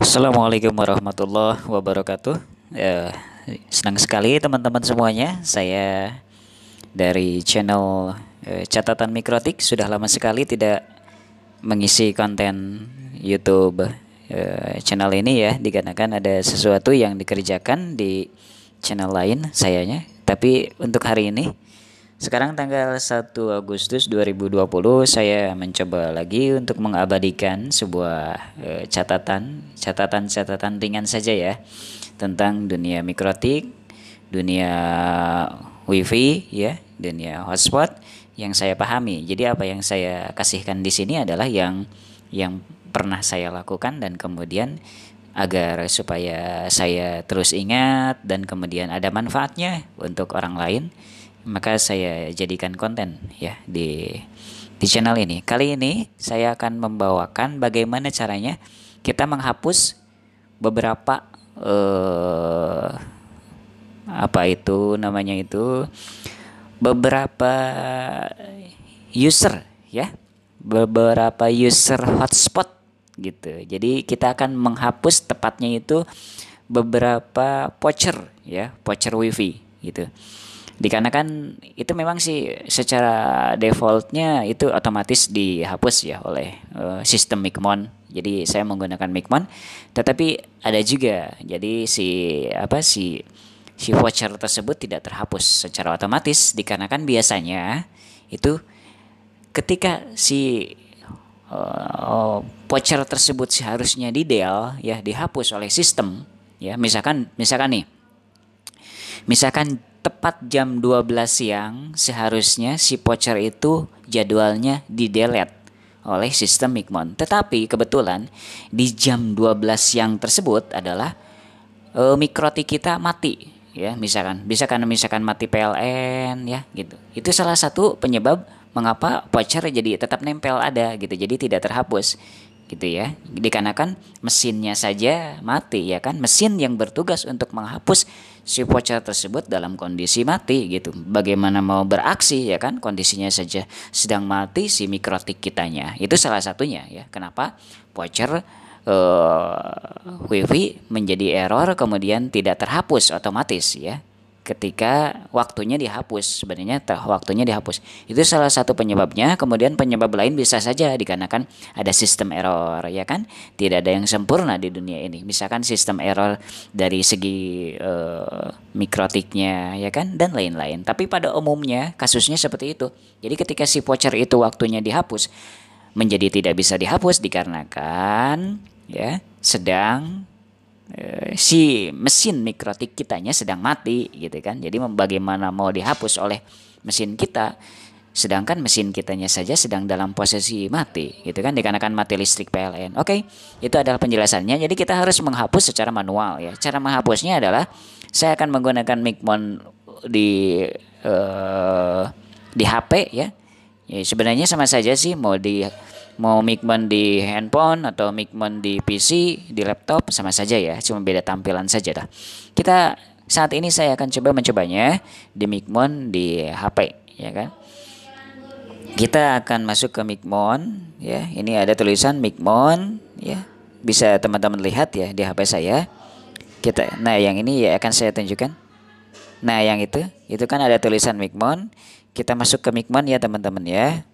Assalamualaikum warahmatullahi wabarakatuh. Ya, senang sekali teman-teman semuanya. Saya dari channel Catatan Mikrotik sudah lama sekali tidak mengisi konten YouTube channel ini ya, dikarenakan ada sesuatu yang dikerjakan di channel lain sayanya. Tapi untuk hari ini sekarang tanggal 1 Agustus 2020 saya mencoba lagi untuk mengabadikan sebuah catatan ringan saja ya tentang dunia mikrotik, dunia wifi ya, dunia hotspot yang saya pahami. Jadi apa yang saya kasihkan di sini adalah yang pernah saya lakukan dan kemudian agar supaya saya terus ingat dan kemudian ada manfaatnya untuk orang lain, maka saya jadikan konten ya di channel ini. Kali ini saya akan membawakan bagaimana caranya kita menghapus beberapa apa itu namanya itu beberapa user ya, beberapa user hotspot gitu. Jadi kita akan menghapus tepatnya itu beberapa voucher ya, voucher wifi gitu. Dikarenakan itu memang sih secara defaultnya itu otomatis dihapus ya oleh sistem Micmon. Jadi saya menggunakan Micmon, tetapi ada juga jadi si voucher tersebut tidak terhapus secara otomatis dikarenakan biasanya itu ketika si voucher tersebut seharusnya di-del ya, dihapus oleh sistem ya. Misalkan tepat jam 12 siang seharusnya si voucher itu jadwalnya di-delete oleh sistem Micmon. Tetapi kebetulan di jam 12 siang tersebut adalah mikrotik kita mati ya, misalkan mati PLN ya gitu. Itu salah satu penyebab mengapa voucher jadi tetap nempel ada gitu. Jadi tidak terhapus gitu ya, dikarenakan mesinnya saja mati ya kan, mesin yang bertugas untuk menghapus si voucher tersebut dalam kondisi mati gitu. Bagaimana mau beraksi ya kan, kondisinya saja sedang mati si mikrotik kitanya. Itu salah satunya ya kenapa voucher wifi menjadi error kemudian tidak terhapus otomatis ya ketika waktunya dihapus. Sebenarnya waktunya dihapus itu salah satu penyebabnya. Kemudian penyebab lain bisa saja dikarenakan ada sistem error ya kan, tidak ada yang sempurna di dunia ini. Misalkan sistem error dari segi mikrotiknya ya kan, dan lain-lain. Tapi pada umumnya kasusnya seperti itu. Jadi ketika si voucher itu waktunya dihapus menjadi tidak bisa dihapus dikarenakan ya sedang si mesin mikrotik kitanya sedang mati gitu kan. Jadi bagaimana mau dihapus oleh mesin kita sedangkan mesin kitanya saja sedang dalam posisi mati gitu kan, dikarenakan mati listrik PLN. Oke, itu adalah penjelasannya. Jadi kita harus menghapus secara manual ya. Cara menghapusnya adalah saya akan menggunakan Micmon di HP ya. Ya sebenarnya sama saja sih, mau Micmon di handphone atau Micmon di PC, di laptop sama saja ya, cuma beda tampilan saja dah. Kita saat ini saya akan mencobanya di Micmon di HP ya kan. Kita akan masuk ke Micmon ya. Ini ada tulisan Micmon ya. Bisa teman-teman lihat ya di HP saya. Nah yang ini ya akan saya tunjukkan. Nah yang itu kan ada tulisan Micmon. Kita masuk ke Micmon ya teman-teman ya.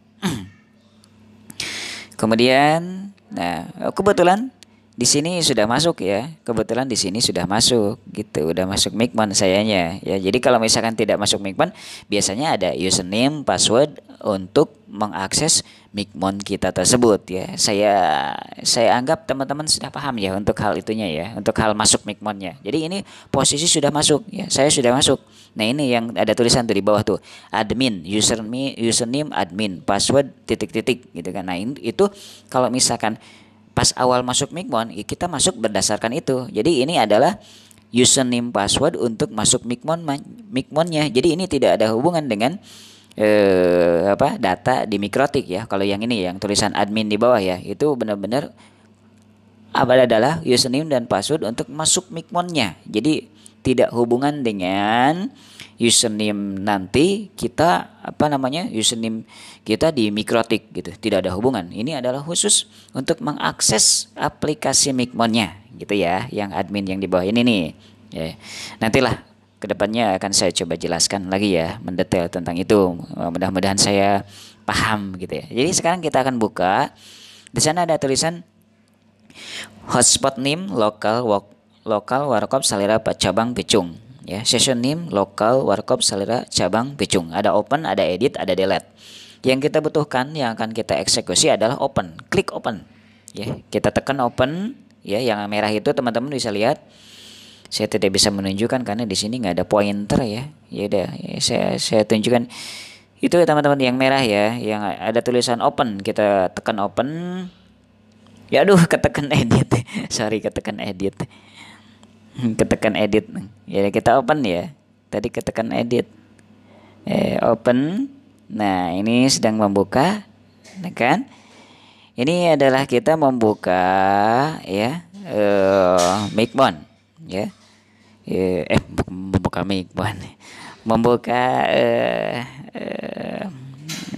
Kemudian, nah kebetulan di sini sudah masuk ya. Kebetulan di sini sudah masuk gitu, udah masuk Micmon sayanya ya. Jadi kalau misalkan tidak masuk Micmon, biasanya ada username, password untuk mengakses Micmon kita tersebut ya. Saya anggap teman-teman sudah paham ya untuk hal itunya ya, untuk hal masuk Micmonnya. Jadi ini posisi sudah masuk ya, saya sudah masuk. Nah ini yang ada tulisan tuh di bawah tuh, admin, username admin, password titik-titik gitu kan. Nah itu kalau misalkan pas awal masuk Micmon, kita masuk berdasarkan itu. Jadi ini adalah username password untuk masuk Micmonnya. Jadi ini tidak ada hubungan dengan data di mikrotik ya. Kalau yang ini yang tulisan admin di bawah ya, itu benar-benar adalah username dan password untuk masuk Micmonnya. Jadi tidak hubungan dengan username nanti kita username kita di mikrotik gitu, tidak ada hubungan. Ini adalah khusus untuk mengakses aplikasi Micmonnya gitu ya, yang admin yang di bawah ini nih. Ya. Nantilah kedepannya akan saya coba jelaskan lagi ya, mendetail tentang itu. Mudah-mudahan saya paham gitu ya. Jadi sekarang kita akan buka. Di sana ada tulisan hotspot name lokal warkop Salera cabang Picung. Ya, session name lokal warkop Salera cabang Picung. Ada open, ada edit, ada delete. Yang kita butuhkan yang akan kita eksekusi adalah open. Klik open. Ya, kita tekan open. Ya, yang merah itu teman-teman bisa lihat. Saya tidak bisa menunjukkan karena di sini nggak ada pointer ya. Ya udah, ya, saya tunjukkan. Itu ya teman-teman yang merah ya, yang ada tulisan open. Kita tekan open. Ya aduh, ketekan edit. Sorry, ketekan edit. Ketekan edit. Ya kita open ya. Tadi ketekan edit. Open. Nah, ini sedang membuka. Nah, kan? Ini adalah kita membuka ya Micmon ya. Membuka Micmon. Membuka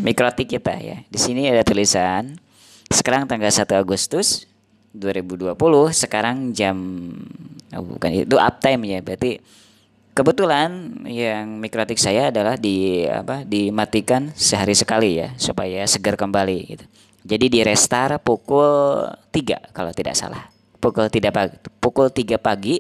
Mikrotik kita ya. Di sini ada tulisan sekarang tanggal 1 Agustus 2020, sekarang jam bukan itu uptime ya. Berarti kebetulan yang Mikrotik saya adalah dimatikan sehari sekali ya supaya segar kembali gitu. Jadi di restart pukul 3 kalau tidak salah. Pukul 3 pagi.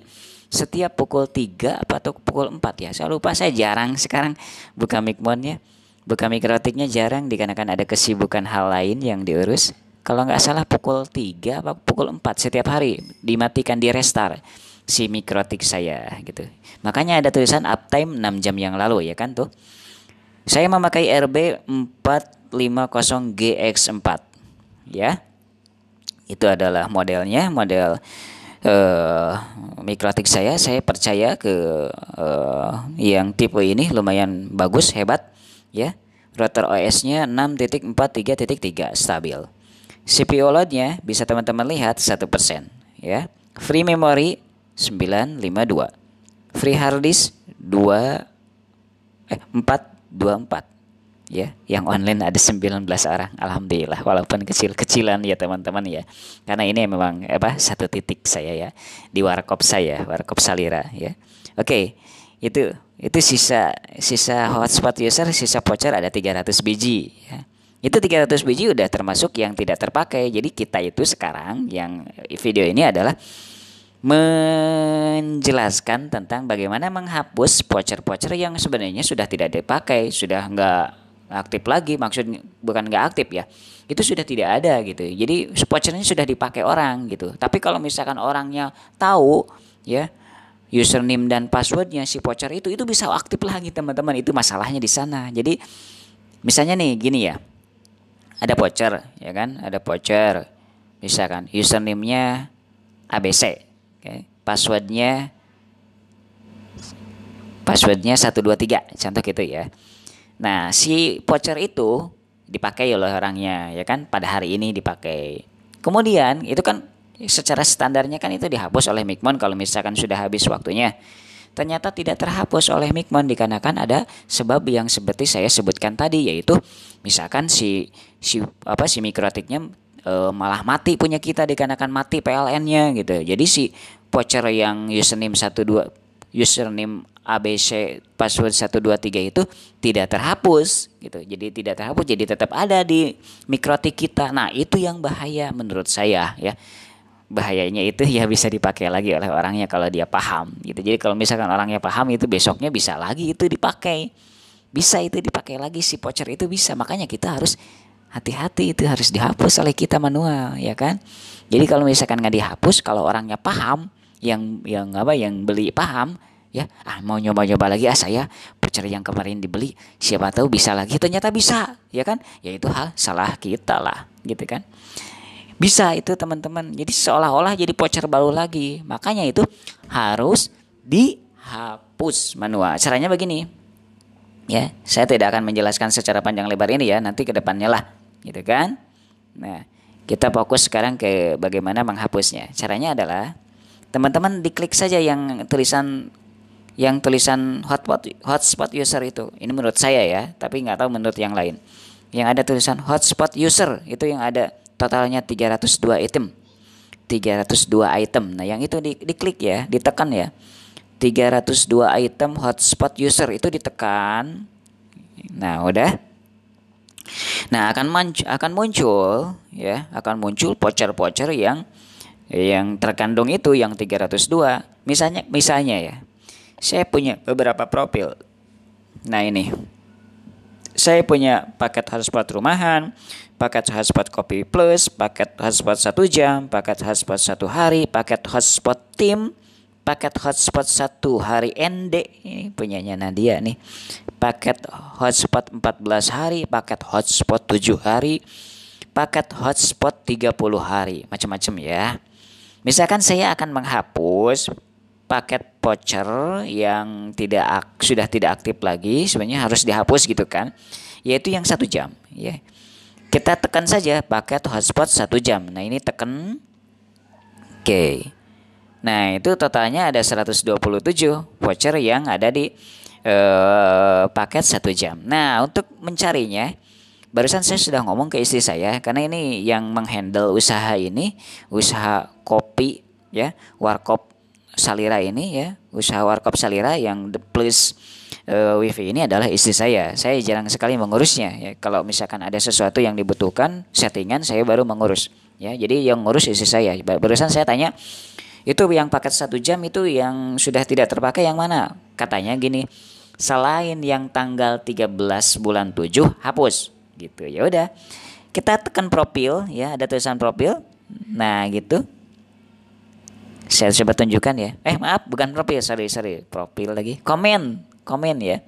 Setiap pukul 3 atau pukul 4 ya. Saya lupa, saya jarang sekarang buka Micmonnya. Buka Mikrotiknya jarang dikarenakan ada kesibukan hal lain yang diurus. Kalau nggak salah pukul 3 atau pukul 4 setiap hari dimatikan di restart si Mikrotik saya gitu. Makanya ada tulisan uptime 6 jam yang lalu ya kan tuh. Saya memakai RB450GX4 ya. Itu adalah modelnya, model Mikrotik saya percaya ke yang tipe ini lumayan bagus, hebat ya. Router OS-nya 6.43.3 stabil. CPU load-nya bisa teman-teman lihat 1% ya. Free memory 952. Free hard disk 424 ya. Yang online ada 19 orang. Alhamdulillah, walaupun kecil-kecilan ya teman-teman ya. Karena ini memang satu titik saya ya di warkop saya, warkop Salira ya. Oke. Itu sisa hotspot user, sisa voucher ada 300 biji ya. Itu 300 biji udah termasuk yang tidak terpakai. Jadi kita itu sekarang yang video ini adalah menjelaskan tentang bagaimana menghapus voucher-voucher yang sebenarnya sudah tidak dipakai, sudah nggak aktif lagi. Maksud bukan nggak aktif ya, itu sudah tidak ada gitu. Jadi vouchernya sudah dipakai orang gitu. Tapi kalau misalkan orangnya tahu ya username dan passwordnya si voucher itu bisa aktif lagi teman-teman. Itu masalahnya di sana. Jadi misalnya nih gini ya. Ada voucher, ya kan? Ada voucher. Misalkan username-nya ABC, okay. Passwordnya 123, contoh gitu ya. Nah, si voucher itu dipakai oleh orangnya, ya kan? Pada hari ini dipakai. Kemudian itu kan secara standarnya kan itu dihapus oleh Micmon kalau misalkan sudah habis waktunya. Ternyata tidak terhapus oleh Micmon dikarenakan ada sebab yang seperti saya sebutkan tadi, yaitu misalkan si Mikrotiknya malah mati punya kita dikarenakan mati PLN-nya gitu. Jadi si voucher yang username ABC password 123 itu tidak terhapus gitu. Jadi tidak terhapus, jadi tetap ada di Mikrotik kita. Nah, itu yang bahaya menurut saya ya. Bahayanya itu ya bisa dipakai lagi oleh orangnya kalau dia paham gitu. Jadi kalau misalkan orangnya paham itu besoknya bisa lagi itu dipakai. Bisa itu dipakai lagi si voucher itu bisa. Makanya kita harus hati-hati, itu harus dihapus oleh kita manual ya kan. Jadi kalau misalkan nggak dihapus, kalau orangnya paham, yang beli paham ya, mau nyoba-nyoba lagi saya voucher yang kemarin dibeli siapa tahu bisa lagi, ternyata bisa ya kan. Ya itu salah kita lah gitu kan. Bisa itu teman-teman. Jadi seolah-olah jadi voucher baru lagi. Makanya itu harus dihapus manual. Caranya begini. Ya, saya tidak akan menjelaskan secara panjang lebar ini ya. Nanti ke depannya lah, gitu kan? Nah, kita fokus sekarang ke bagaimana menghapusnya. Caranya adalah teman-teman diklik saja yang tulisan hotspot user itu. Ini menurut saya ya, tapi nggak tahu menurut yang lain. Yang ada tulisan hotspot user itu yang ada totalnya 302 item. 302 item. Nah, yang itu diklik ya, ditekan ya. 302 item hotspot user itu ditekan. Nah, udah. Nah, akan muncul ya, akan muncul voucher-voucher yang terkandung itu yang 302. Misalnya ya. Saya punya beberapa profil. Nah, ini. Saya punya paket hotspot rumahan, paket hotspot kopi plus, paket hotspot 1 jam, paket hotspot 1 hari, paket hotspot tim, paket hotspot 1 hari ND, ini punyanya Nadia nih. Paket hotspot 14 hari, paket hotspot 7 hari, paket hotspot 30 hari, macam-macam ya. Misalkan saya akan menghapus paket voucher yang sudah tidak aktif lagi, sebenarnya harus dihapus gitu kan, yaitu yang 1 jam ya. Kita tekan saja paket hotspot 1 jam. Nah, ini tekan oke. Nah, itu totalnya ada 127 voucher yang ada di paket 1 jam. Nah, untuk mencarinya, barusan saya sudah ngomong ke istri saya, karena ini yang menghandle usaha ini, usaha kopi ya, warkop Salira ini ya, usaha warkop Salira yang plus wifi ini adalah istri saya. Saya jarang sekali mengurusnya ya. Kalau misalkan ada sesuatu yang dibutuhkan settingan, saya baru mengurus ya. Jadi yang ngurus istri saya. Barusan saya tanya, itu yang paket 1 jam itu yang sudah tidak terpakai yang mana? Katanya gini, selain yang tanggal 13 bulan 7 hapus gitu. Ya udah, kita tekan profil ya, ada tulisan profil. Nah, gitu. Saya coba tunjukkan ya. Maaf, bukan profil, sorry, profil lagi. Komen ya.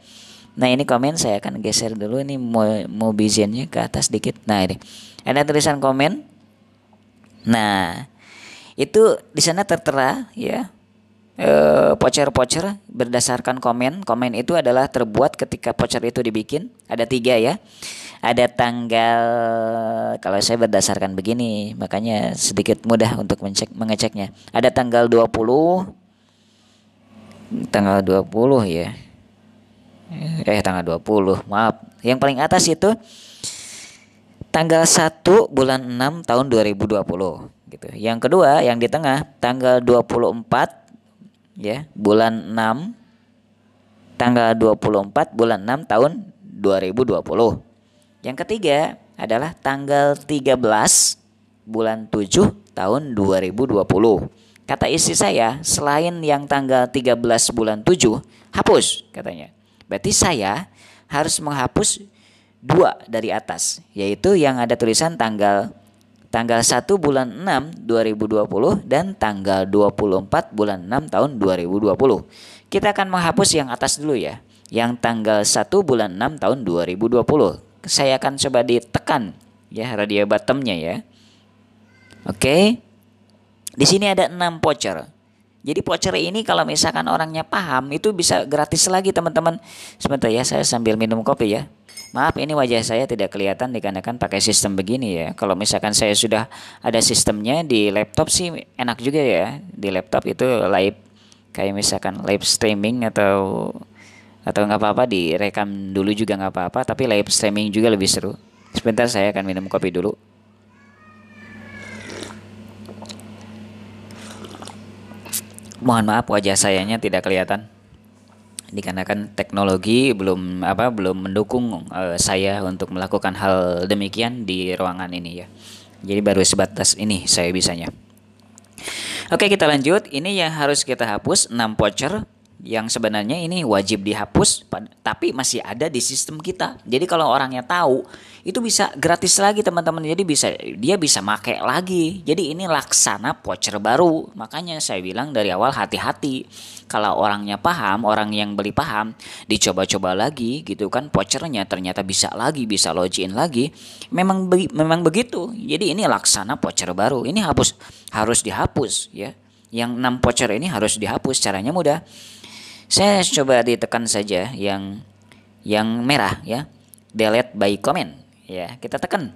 Nah, ini komen, saya akan geser dulu ini Mobizennya ke atas dikit. Nah, ini ada tulisan komen. Nah, itu di sana tertera ya, voucher berdasarkan komen. Komen itu adalah terbuat ketika voucher itu dibikin. Ada 3 ya. Ada tanggal, kalau saya berdasarkan begini, makanya sedikit mudah untuk mengeceknya. Ada tanggal 20 ya. Tanggal 20, maaf. Yang paling atas itu tanggal 1 bulan 6 tahun 2020 gitu. Yang kedua yang di tengah tanggal 24 ya, bulan 6, tanggal 24 bulan 6 tahun 2020. Yang ketiga adalah tanggal 13 bulan 7 tahun 2020. Kata istri saya, selain yang tanggal 13 bulan 7 hapus katanya. Berarti saya harus menghapus 2 dari atas, yaitu yang ada tulisan tanggal 1 bulan 6 2020 dan tanggal 24 bulan 6 tahun 2020. Kita akan menghapus yang atas dulu ya, yang tanggal 1 bulan 6 tahun 2020. Saya akan coba ditekan ya radio bottomnya ya. Oke. Di sini ada 6 voucher. Jadi voucher ini kalau misalkan orangnya paham itu bisa gratis lagi teman-teman. Sebentar ya, saya sambil minum kopi ya. Maaf, ini wajah saya tidak kelihatan dikarenakan pakai sistem begini ya. Kalau misalkan saya sudah ada sistemnya di laptop sih enak juga ya. Di laptop itu live, kayak misalkan live streaming atau nggak apa-apa direkam dulu juga nggak apa-apa, tapi live streaming juga lebih seru. Sebentar, saya akan minum kopi dulu. Mohon maaf wajah sayanya tidak kelihatan dikarenakan teknologi belum mendukung saya untuk melakukan hal demikian di ruangan ini ya. Jadi baru sebatas ini saya bisanya. Oke, kita lanjut. Ini yang harus kita hapus 6 voucher yang sebenarnya ini wajib dihapus, tapi masih ada di sistem kita. Jadi kalau orangnya tahu, itu bisa gratis lagi teman-teman. Jadi dia bisa pakai lagi. Jadi ini laksana voucher baru. Makanya saya bilang dari awal hati-hati. Kalau orangnya paham, orang yang beli paham, dicoba-coba lagi gitu kan, vouchernya ternyata bisa login lagi. Memang begitu. Jadi ini laksana voucher baru. Ini harus dihapus ya. Yang 6 voucher ini harus dihapus. Caranya mudah. Saya coba ditekan saja yang merah ya, delete by comment ya, kita tekan.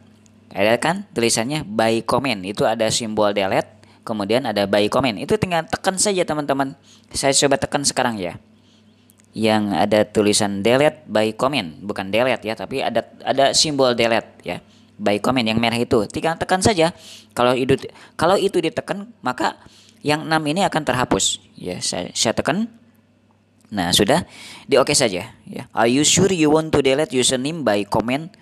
Ada kan tulisannya by comment, itu ada simbol delete, kemudian ada by comment, itu tinggal tekan saja teman-teman. Saya coba tekan sekarang ya, yang ada tulisan delete by comment, bukan delete ya, tapi ada simbol delete ya. by comment yang merah itu. Tinggal tekan saja. Kalau itu ditekan, maka yang 6 ini akan terhapus. Ya, saya tekan. Nah, sudah di oke saja ya. Are you sure you want to delete username by comment?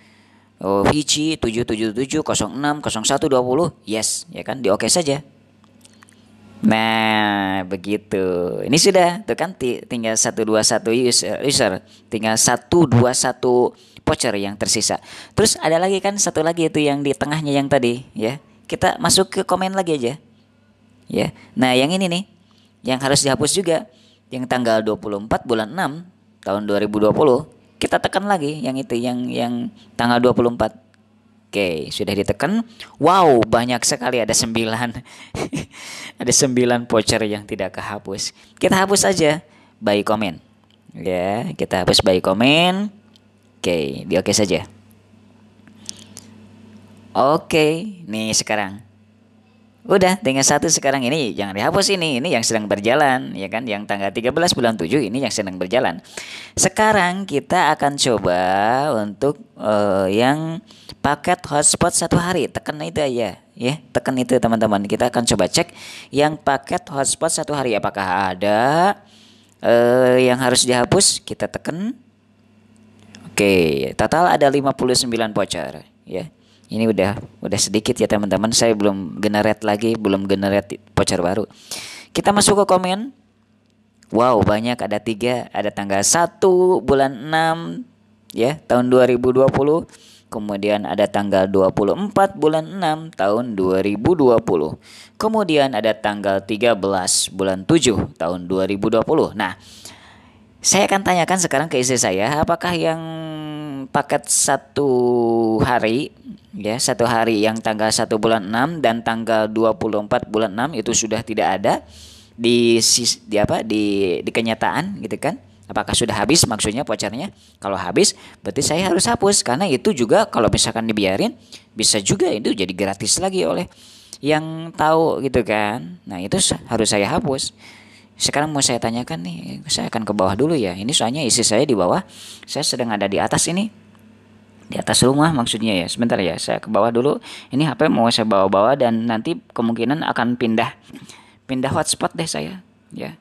Hici 777060120? Yes, ya kan? Di oke saja. Nah, begitu. Ini sudah, tuh kan tinggal 121 user, tinggal 121 voucher yang tersisa. Terus ada lagi kan satu lagi itu yang di tengahnya yang tadi, ya. Kita masuk ke komen lagi aja. Ya. Nah, yang ini nih yang harus dihapus juga. Yang tanggal 24 bulan 6 tahun 2020. Kita tekan lagi yang itu yang tanggal 24. Oke, sudah ditekan. Wow, banyak sekali, ada 9. Ada 9 voucher yang tidak kehapus. Kita hapus aja by comment. Ya, kita hapus by comment. Oke, di oke saja. Oke, nih sekarang. Udah, tinggal 1 sekarang, ini jangan dihapus ini yang sedang berjalan, ya kan? Yang tanggal 13 bulan 7 ini yang sedang berjalan. Sekarang kita akan coba untuk yang paket hotspot 1 hari. Tekan itu aja, ya. Tekan itu teman-teman. Kita akan coba cek yang paket hotspot 1 hari apakah ada yang harus dihapus. Kita tekan. Oke, total ada 59 voucher, ya. Ini udah sedikit ya teman-teman. Saya belum generate voucher baru. Kita masuk ke komen. Wow, banyak, ada 3, ada tanggal 1 bulan 6 ya, tahun 2020. Kemudian ada tanggal 24 bulan 6 tahun 2020. Kemudian ada tanggal 13 bulan 7 tahun 2020. Nah, saya akan tanyakan sekarang ke istri saya, apakah yang paket 1 hari ya, 1 hari yang tanggal 1 bulan 6 dan tanggal 24 bulan 6 itu sudah tidak ada di kenyataan gitu kan? Apakah sudah habis maksudnya vouchernya? Kalau habis berarti saya harus hapus, karena itu juga kalau misalkan dibiarin bisa juga itu jadi gratis lagi oleh yang tahu gitu kan. Nah, itu harus saya hapus. Sekarang mau saya tanyakan nih, saya akan ke bawah dulu ya. Ini soalnya istri saya di bawah, saya sedang ada di atas ini. Di atas rumah maksudnya ya. Sebentar ya, saya ke bawah dulu. Ini HP mau saya bawa-bawa dan nanti kemungkinan akan pindah hotspot deh saya, ya.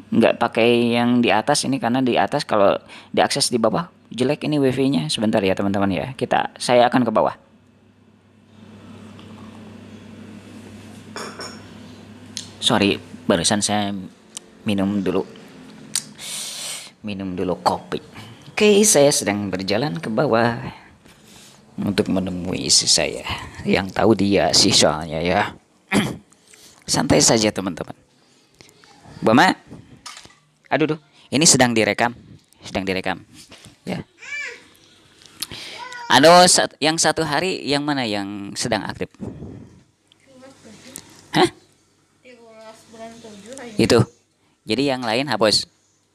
Nggak pakai yang di atas ini, karena di atas kalau diakses di bawah jelek ini wifi-nya. Sebentar ya teman-teman ya. Saya akan ke bawah. Sorry, barusan saya minum dulu kopi. Oke, saya sedang berjalan ke bawah untuk menemui istri saya yang tahu dia sih soalnya ya. Santai saja teman-teman. Bama, aduh, ini sedang direkam ya. Yang 1 hari yang mana yang sedang aktif? Hah? Itu. Jadi yang lain hapus.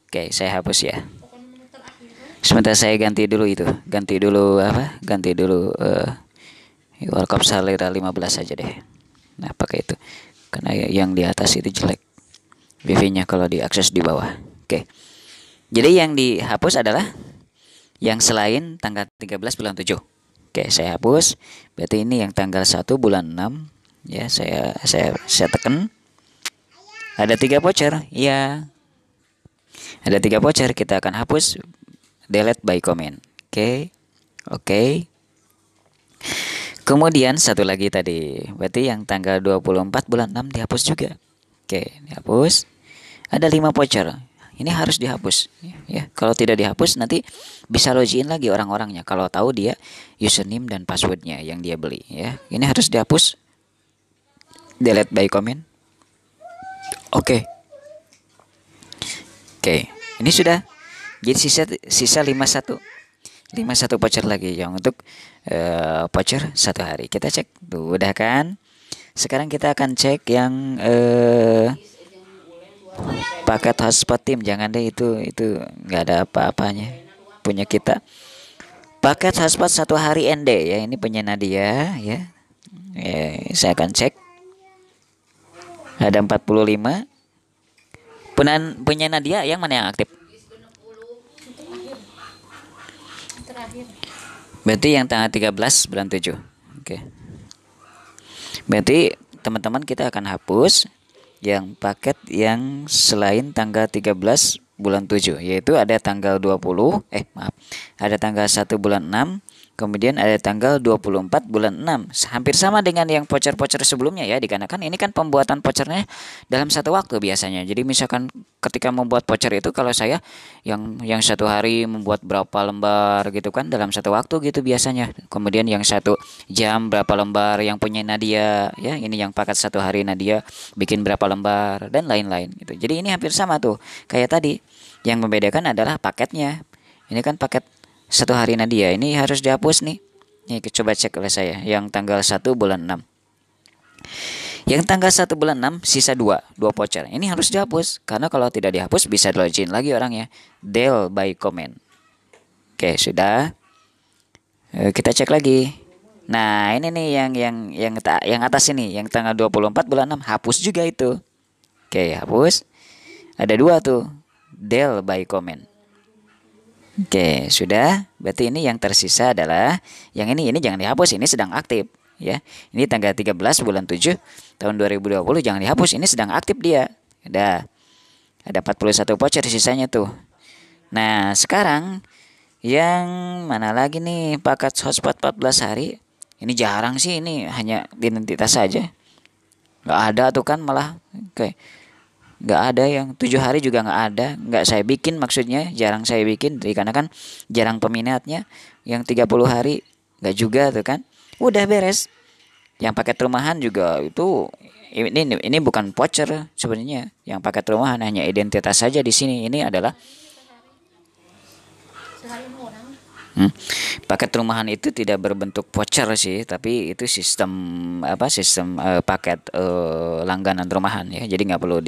Oke, saya hapus ya. Sebentar saya ganti dulu Warkop Salera 15 aja deh. Nah, pakai itu. Karena yang di atas itu jelek wifi-nya kalau diakses di bawah. Oke. Jadi yang dihapus adalah yang selain tanggal 13 bulan 7. Oke, saya hapus. Berarti ini yang tanggal 1 bulan 6 ya, saya tekan. Ada 3 voucher, ya. Ada 3 voucher, kita akan hapus. Delete by comment. Oke. Kemudian satu lagi tadi, berarti yang tanggal 24 bulan 6 dihapus juga. Oke, dihapus. Ada 5 voucher. Ini harus dihapus, ya. Kalau tidak dihapus nanti bisa login lagi orang-orangnya kalau tahu dia username dan passwordnya yang dia beli, ya. Ini harus dihapus. Delete by comment. Oke, ini sudah. Jadi sisa 51 voucher lagi yang untuk voucher 1 hari. Kita cek, tuh udah kan. Sekarang kita akan cek yang paket hotspot tim. Jangan deh, itu nggak ada apa-apanya punya kita. Paket hotspot 1 hari ND ya, ini punya Nadia ya. Saya akan cek. Ada 45. Punya Nadia yang mana yang aktif? Berarti yang tanggal 13 bulan 7. Oke. Berarti teman-teman kita akan hapus yang paket yang selain tanggal 13 bulan 7, yaitu ada tanggal 20, ada tanggal 1 bulan 6, kemudian ada tanggal 24 bulan 6. Hampir sama dengan yang voucher-voucher sebelumnya ya, dikarenakan ini kan pembuatan vouchernya dalam satu waktu biasanya. Jadi misalkan ketika membuat voucher itu, kalau saya yang satu hari membuat berapa lembar gitu kan dalam satu waktu gitu biasanya. Kemudian yang 1 jam berapa lembar, yang punya Nadia ya, ini yang paket 1 hari Nadia bikin berapa lembar dan lain-lain gitu. Jadi ini hampir sama tuh kayak tadi. Yang membedakan adalah paketnya. Ini kan paket 1 hari Nadia, ini harus dihapus nih. Nih coba cek oleh saya yang tanggal 1 bulan 6. Yang tanggal 1 bulan 6 sisa 2 voucher. Ini harus dihapus karena kalau tidak dihapus bisa login lagi orangnya. Del by comment. Oke, sudah. Kita cek lagi. Nah, ini nih yang atas ini, yang tanggal 24 bulan 6 hapus juga itu. Oke, hapus. Ada 2 tuh. Del by comment. Oke, sudah. Berarti ini yang tersisa adalah yang ini jangan dihapus, ini sedang aktif ya. Ini tanggal 13 bulan 7 tahun 2020, jangan dihapus, ini sedang aktif dia. Ada 41 voucher sisanya tuh. Nah, sekarang yang mana lagi nih paket hotspot 14 hari? Ini jarang sih, ini hanya identitas saja. Nggak ada tuh kan malah. Oke. Nggak ada yang 7 hari juga nggak ada, nggak saya bikin, maksudnya jarang saya bikin dikarenakan jarang peminatnya. Yang 30 hari nggak juga tuh kan, udah beres. Yang paket rumahan juga itu ini bukan voucher sebenarnya, yang paket rumahan hanya identitas saja di sini. Ini adalah paket rumahan itu tidak berbentuk voucher sih, tapi itu sistem paket langganan rumahan ya. Jadi nggak perlu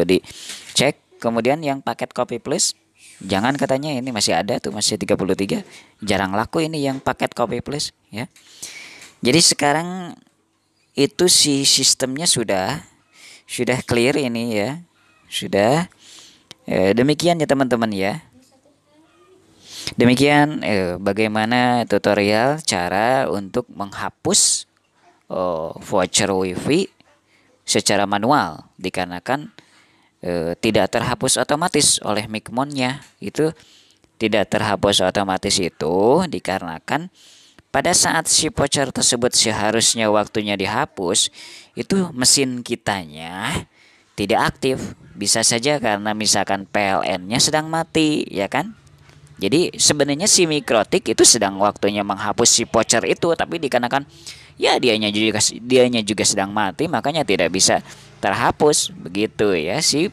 dicek. Kemudian yang paket copy plus, jangan, katanya ini masih ada tuh, masih 33. Jarang laku ini yang paket copy plus ya. Jadi sekarang itu si sistemnya sudah clear ini ya. Sudah. Demikian ya teman-teman ya. Demikian bagaimana tutorial cara untuk menghapus voucher WiFi secara manual, dikarenakan tidak terhapus otomatis oleh Micmonnya. Itu tidak terhapus otomatis itu dikarenakan pada saat si voucher tersebut seharusnya waktunya dihapus, itu mesin kitanya tidak aktif. Bisa saja karena misalkan PLN-nya sedang mati, ya kan? Jadi sebenarnya si Mikrotik itu sedang waktunya menghapus si voucher itu, tapi dikarenakan ya dianya juga sedang mati, makanya tidak bisa terhapus begitu ya si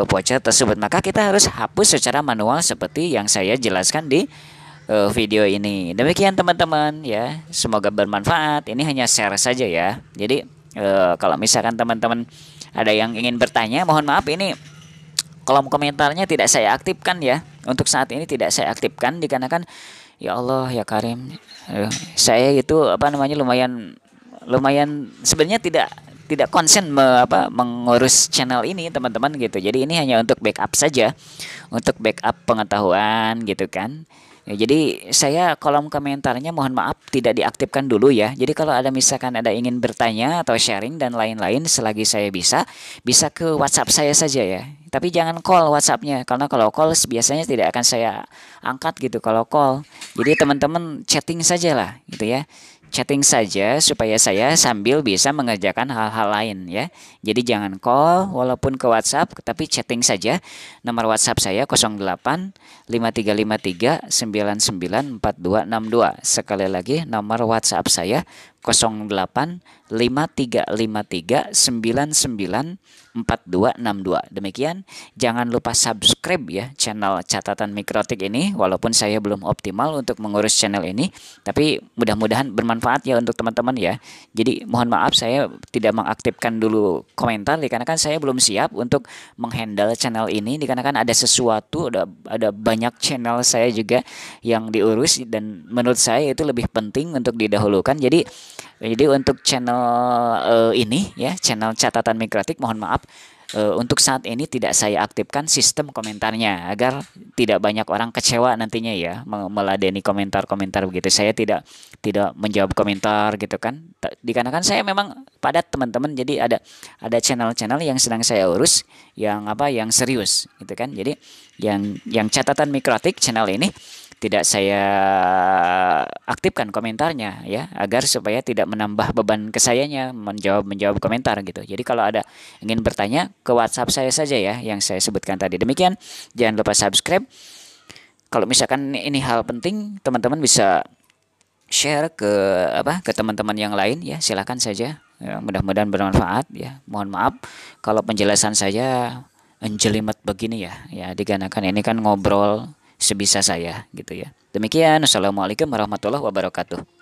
voucher tersebut. Maka kita harus hapus secara manual seperti yang saya jelaskan di video ini. Demikian teman-teman ya, semoga bermanfaat. Ini hanya share saja ya. Jadi kalau misalkan teman-teman ada yang ingin bertanya, mohon maaf ini kolom komentarnya tidak saya aktifkan ya. Untuk saat ini tidak saya aktifkan dikarenakan ya Allah ya Karim, saya itu lumayan sebenarnya tidak konsen mengurus channel ini teman-teman gitu. Jadi ini hanya untuk backup saja, untuk backup pengetahuan gitu kan. Ya, jadi saya kolom komentarnya mohon maaf tidak diaktifkan dulu ya. Jadi kalau misalkan ada ingin bertanya atau sharing dan lain-lain, selagi saya bisa ke WhatsApp saya saja ya. Tapi jangan call WhatsAppnya, karena kalau call biasanya tidak akan saya angkat gitu kalau call. Jadi teman-teman chatting saja lah gitu ya. Chatting saja supaya saya sambil bisa mengerjakan hal-hal lain ya. Jadi jangan call walaupun ke WhatsApp, tapi chatting saja. Nomor WhatsApp saya 08 5353 994262. Sekali lagi nomor WhatsApp saya 08 5353 994262. Demikian, jangan lupa subscribe ya channel Catatan Mikrotik ini, walaupun saya belum optimal untuk mengurus channel ini, tapi mudah-mudahan bermanfaat ya untuk teman-teman ya. Jadi mohon maaf saya tidak mengaktifkan dulu komentar dikarenakan saya belum siap untuk menghandle channel ini, dikarenakan ada sesuatu, ada banyak channel saya juga yang diurus dan menurut saya itu lebih penting untuk didahulukan. Jadi untuk channel ini ya, channel Catatan Mikrotik, mohon maaf untuk saat ini tidak saya aktifkan sistem komentarnya agar tidak banyak orang kecewa nantinya ya meladeni komentar-komentar begitu. Saya tidak menjawab komentar gitu kan. Dikarenakan saya memang padat teman-teman, jadi ada channel-channel yang sedang saya urus yang yang serius gitu kan. Jadi yang catatan mikrotik channel ini tidak saya aktifkan komentarnya ya agar supaya tidak menambah beban ke sayanya menjawab komentar gitu. Jadi kalau ada ingin bertanya ke WhatsApp saya saja ya yang saya sebutkan tadi. Demikian, jangan lupa subscribe. Kalau misalkan ini hal penting, teman-teman bisa share ke teman-teman yang lain ya, silakan saja. Ya, mudah-mudahan bermanfaat ya. Mohon maaf kalau penjelasan saya menjelimet begini ya. Ya, dikarenakan ini kan ngobrol sebisa saya gitu ya. Demikian, assalamualaikum warahmatullahi wabarakatuh.